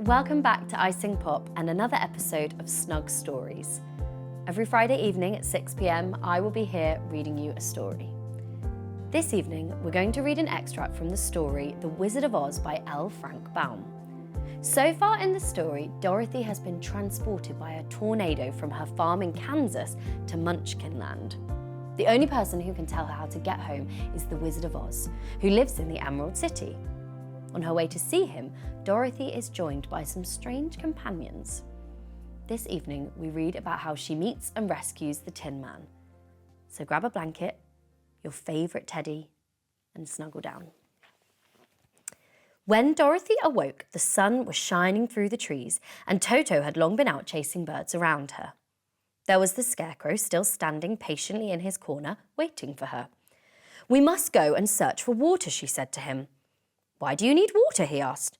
Welcome back to iSingPOP and another episode of Snug Stories. Every Friday evening at 6 p.m, I will be here reading you a story. This evening, we're going to read an extract from the story The Wizard of Oz by L. Frank Baum. So far in the story, Dorothy has been transported by a tornado from her farm in Kansas to Munchkinland. The only person who can tell her how to get home is the Wizard of Oz, who lives in the Emerald City. On her way to see him, Dorothy is joined by some strange companions. This evening, we read about how she meets and rescues the Tin Man. So grab a blanket, your favourite teddy, and snuggle down. When Dorothy awoke, the sun was shining through the trees, and Toto had long been out chasing birds around her. There was the Scarecrow still standing patiently in his corner, waiting for her. "We must go and search for water," she said to him. "Why do you need water?" he asked.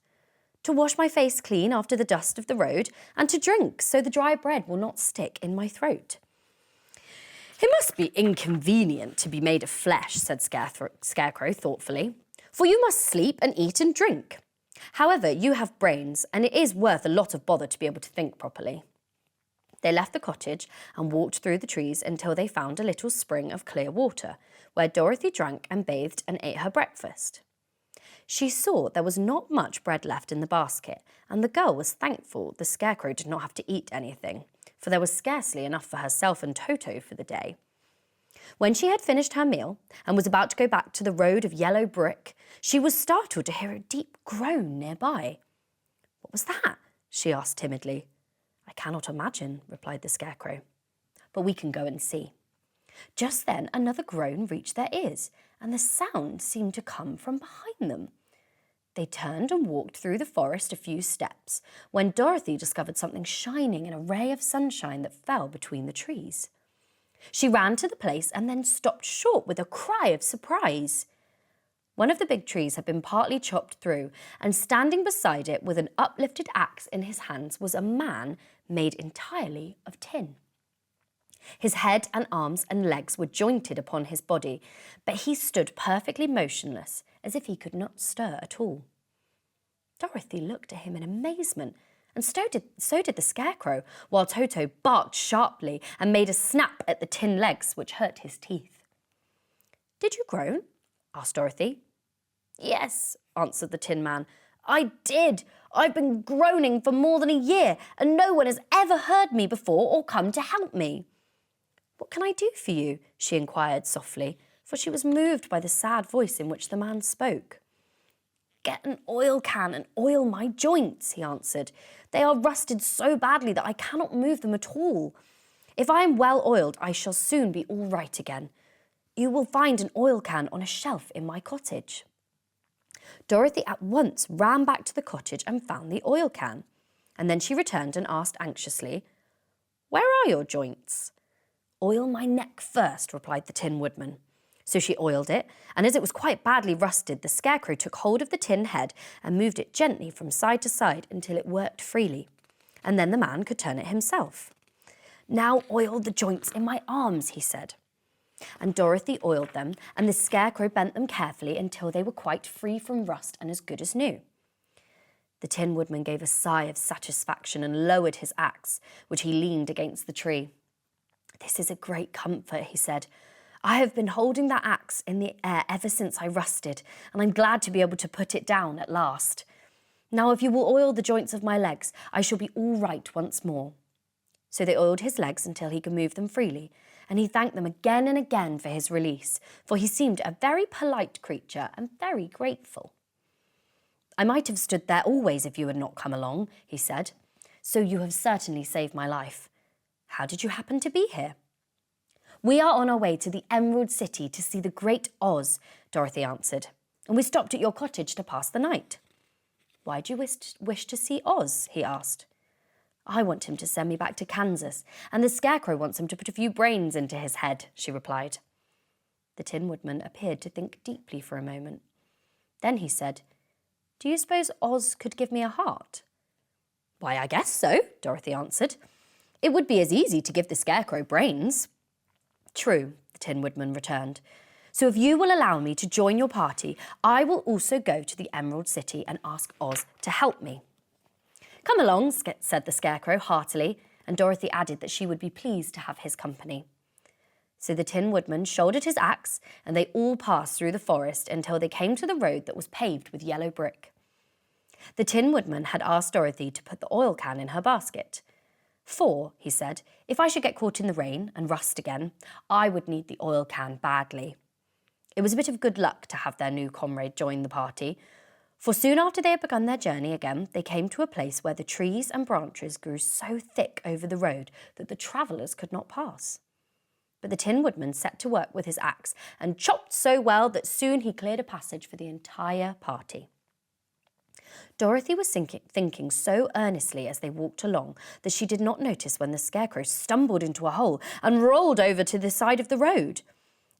"To wash my face clean after the dust of the road, and to drink so the dry bread will not stick in my throat." "It must be inconvenient to be made of flesh," said Scarecrow thoughtfully, "for you must sleep and eat and drink. However, you have brains, and it is worth a lot of bother to be able to think properly." They left the cottage and walked through the trees until they found a little spring of clear water, where Dorothy drank and bathed and ate her breakfast. She saw there was not much bread left in the basket, and the girl was thankful the Scarecrow did not have to eat anything, for there was scarcely enough for herself and Toto for the day. When she had finished her meal and was about to go back to the road of yellow brick, she was startled to hear a deep groan nearby. "What was that?" she asked timidly. "I cannot imagine," replied the Scarecrow. "But we can go and see." Just then another groan reached their ears, and the sound seemed to come from behind them. They turned and walked through the forest a few steps, when Dorothy discovered something shining in a ray of sunshine that fell between the trees. She ran to the place and then stopped short with a cry of surprise. One of the big trees had been partly chopped through, and standing beside it with an uplifted axe in his hands was a man made entirely of tin. His head and arms and legs were jointed upon his body, but he stood perfectly motionless, as if he could not stir at all. Dorothy looked at him in amazement, and so did the Scarecrow, while Toto barked sharply and made a snap at the tin legs, which hurt his teeth. "Did you groan?" asked Dorothy. "Yes," answered the Tin Man. "I did. I've been groaning for more than a year, and no one has ever heard me before or come to help me." "What can I do for you?" she inquired softly, for she was moved by the sad voice in which the man spoke. "Get an oil can and oil my joints," he answered. "They are rusted so badly that I cannot move them at all. If I am well oiled, I shall soon be all right again. You will find an oil can on a shelf in my cottage." Dorothy at once ran back to the cottage and found the oil can, and then she returned and asked anxiously, "Where are your joints?" "Oil my neck first," replied the Tin Woodman. So she oiled it, and as it was quite badly rusted, the Scarecrow took hold of the tin head and moved it gently from side to side until it worked freely, and then the man could turn it himself. "Now oil the joints in my arms," he said. And Dorothy oiled them, and the Scarecrow bent them carefully until they were quite free from rust and as good as new. The Tin Woodman gave a sigh of satisfaction and lowered his axe, which he leaned against the tree. "This is a great comfort," he said. "I have been holding that axe in the air ever since I rusted, and I'm glad to be able to put it down at last. Now, if you will oil the joints of my legs, I shall be all right once more." So they oiled his legs until he could move them freely, and he thanked them again and again for his release, for he seemed a very polite creature and very grateful. "I might have stood there always if you had not come along," he said. "So you have certainly saved my life. How did you happen to be here?" "We are on our way to the Emerald City to see the great Oz," Dorothy answered, "and we stopped at your cottage to pass the night." "Why do you wish to see Oz?" he asked. "I want him to send me back to Kansas, and the Scarecrow wants him to put a few brains into his head," she replied. The Tin Woodman appeared to think deeply for a moment. Then he said, "Do you suppose Oz could give me a heart?" "Why, I guess so," Dorothy answered. "It would be as easy to give the Scarecrow brains." "True," the Tin Woodman returned. "So if you will allow me to join your party, I will also go to the Emerald City and ask Oz to help me." "Come along," said the Scarecrow heartily, and Dorothy added that she would be pleased to have his company. So the Tin Woodman shouldered his axe, and they all passed through the forest until they came to the road that was paved with yellow brick. The Tin Woodman had asked Dorothy to put the oil can in her basket. "For," he said, "if I should get caught in the rain and rust again, I would need the oil can badly." It was a bit of good luck to have their new comrade join the party, for soon after they had begun their journey again, they came to a place where the trees and branches grew so thick over the road that the travellers could not pass. But the Tin Woodman set to work with his axe and chopped so well that soon he cleared a passage for the entire party. Dorothy was thinking so earnestly as they walked along that she did not notice when the Scarecrow stumbled into a hole and rolled over to the side of the road.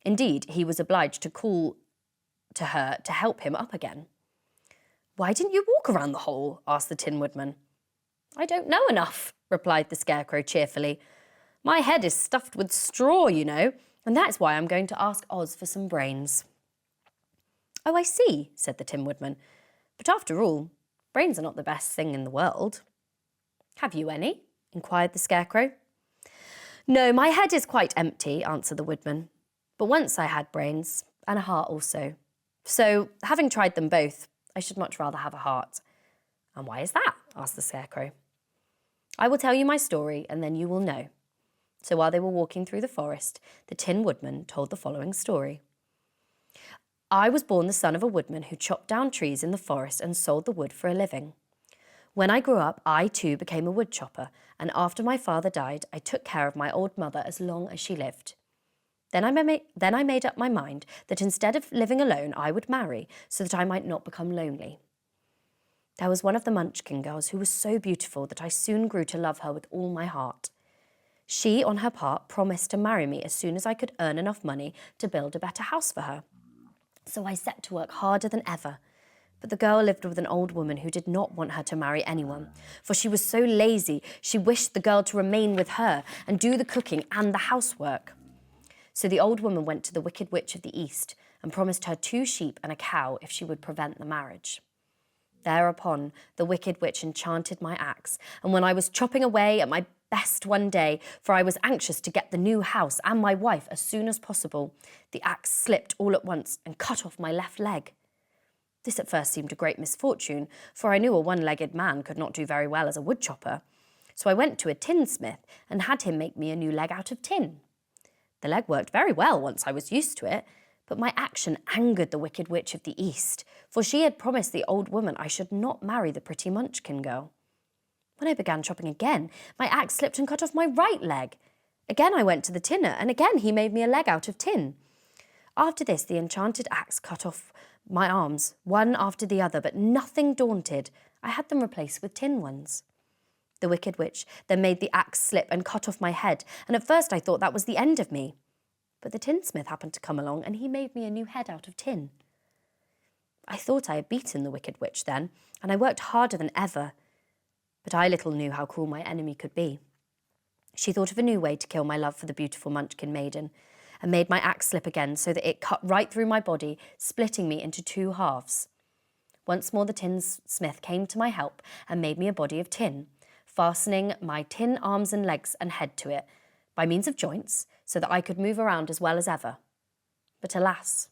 Indeed, he was obliged to call to her to help him up again. "Why didn't you walk around the hole?" asked the Tin Woodman. "I don't know enough," replied the Scarecrow cheerfully. "My head is stuffed with straw, you know, and that's why I'm going to ask Oz for some brains." "Oh, I see," said the Tin Woodman. "But after all, brains are not the best thing in the world." "Have you any?" inquired the Scarecrow. "No, my head is quite empty," answered the Woodman. "But once I had brains, and a heart also. So, having tried them both, I should much rather have a heart." "And why is that?" asked the Scarecrow. "I will tell you my story, and then you will know." So while they were walking through the forest, the Tin Woodman told the following story. "I was born the son of a woodman who chopped down trees in the forest and sold the wood for a living. When I grew up, I too became a wood chopper, and after my father died, I took care of my old mother as long as she lived. Then I made up my mind that instead of living alone, I would marry so that I might not become lonely. There was one of the Munchkin girls who was so beautiful that I soon grew to love her with all my heart. She, on her part, promised to marry me as soon as I could earn enough money to build a better house for her. So I set to work harder than ever. But the girl lived with an old woman who did not want her to marry anyone, for she was so lazy she wished the girl to remain with her and do the cooking and the housework. So the old woman went to the Wicked Witch of the East and promised her 2 sheep and a cow if she would prevent the marriage. Thereupon, the Wicked Witch enchanted my axe, and when I was chopping away at my best one day, for I was anxious to get the new house and my wife as soon as possible, the axe slipped all at once and cut off my left leg. This at first seemed a great misfortune, for I knew a one-legged man could not do very well as a wood chopper. So I went to a tinsmith and had him make me a new leg out of tin. The leg worked very well once I was used to it, but my action angered the Wicked Witch of the East, for she had promised the old woman I should not marry the pretty Munchkin girl. When I began chopping again, my axe slipped and cut off my right leg. Again I went to the tinner, and again he made me a leg out of tin. After this, the enchanted axe cut off my arms, one after the other, but nothing daunted, I had them replaced with tin ones. The Wicked Witch then made the axe slip and cut off my head, and at first I thought that was the end of me. But the tinsmith happened to come along, and he made me a new head out of tin. I thought I had beaten the Wicked Witch then, and I worked harder than ever. But I little knew how cruel my enemy could be. She thought of a new way to kill my love for the beautiful Munchkin maiden, and made my axe slip again so that it cut right through my body, splitting me into 2 halves. Once more the tinsmith came to my help and made me a body of tin, fastening my tin arms and legs and head to it, by means of joints, so that I could move around as well as ever. But alas,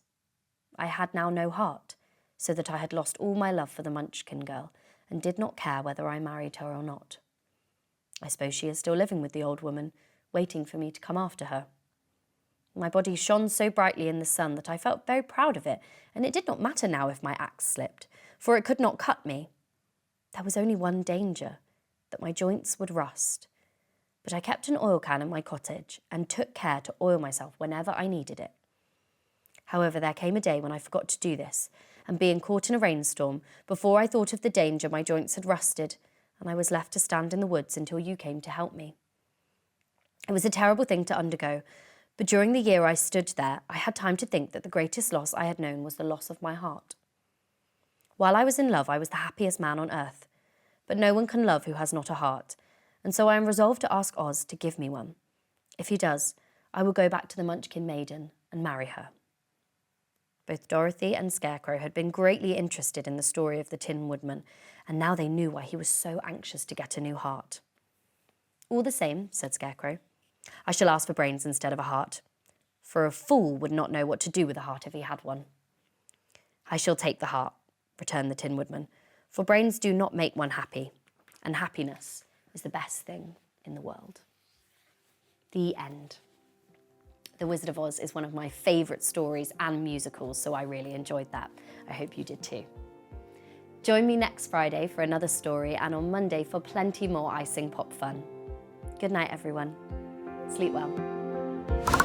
I had now no heart, so that I had lost all my love for the Munchkin girl, and did not care whether I married her or not. I suppose she is still living with the old woman, waiting for me to come after her. My body shone so brightly in the sun that I felt very proud of it, and it did not matter now if my axe slipped, for it could not cut me. There was only one danger, that my joints would rust. But I kept an oil can in my cottage and took care to oil myself whenever I needed it. However, there came a day when I forgot to do this, and being caught in a rainstorm, before I thought of the danger, my joints had rusted, and I was left to stand in the woods until you came to help me. It was a terrible thing to undergo, but during the year I stood there, I had time to think that the greatest loss I had known was the loss of my heart. While I was in love, I was the happiest man on earth, but no one can love who has not a heart, and so I am resolved to ask Oz to give me one. If he does, I will go back to the Munchkin maiden and marry her. Both Dorothy and Scarecrow had been greatly interested in the story of the Tin Woodman, and now they knew why he was so anxious to get a new heart. "All the same," said Scarecrow, "I shall ask for brains instead of a heart, for a fool would not know what to do with a heart if he had one." "I shall take the heart," returned the Tin Woodman, "for brains do not make one happy, and happiness is the best thing in the world." The end. The Wizard of Oz is one of my favourite stories and musicals, so I really enjoyed that. I hope you did too. Join me next Friday for another story, and on Monday for plenty more iSingPOP fun. Good night, everyone. Sleep well.